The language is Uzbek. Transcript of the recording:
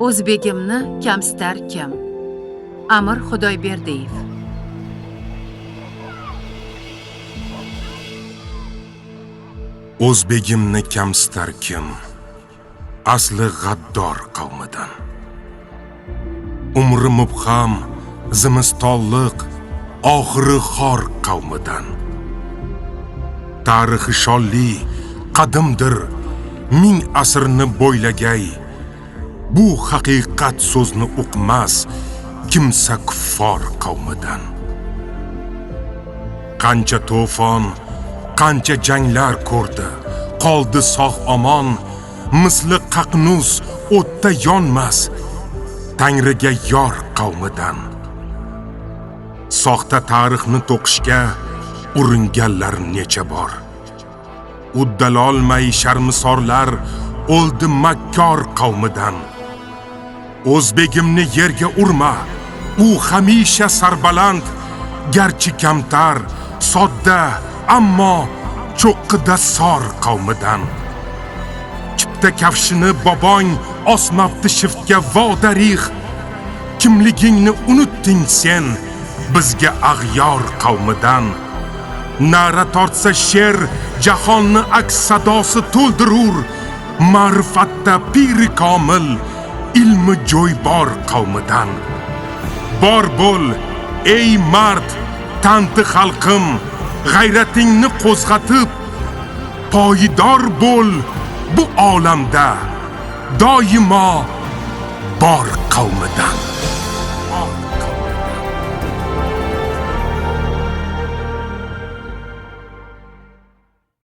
O'zbegimni kamsitar kim? Amir Xudoyberdiyev. O'zbegimni kamsitar kim? Asli g'addor qavmidan. Umri mubham, zimistonliq, oxiri xor qavmidan. Tarixi shonli, qadimdir, ming asrni bo'ylagay. Bu haqiqat so'zni uqmas, kimsa kuffor qavmidan. Qancha to'fon, qancha janglar ko'rdi, qoldi sog' omon, misli qaqnus o'tda yonmas, Tangriga yor qavmidan. Soxta tarixni to'qishga uringanlar necha bor. Uddalolmay sharmisorlar o'ldi makkor qavmidan. O'zbegimni yerga urma, u hamisha sarbaland, garchi kamtar, sodda, ammo cho'qqida sor qavmidan. Chipta kafshini bobong osmabdi shiftga vodarix. Kimligingni unutding sen, bizga ag'yor qavmidan. Nara tortsa sher, jahonni aks sadosi to'ldirur. Ma'rifatda piri komil, ilmi jo'ybor qavmidan. Bor bo'l, ey mard, tanti xalqim, g'ayratingni qo'zg'atib, poyidor bo'l bu olamda, doimo bor qavmidan.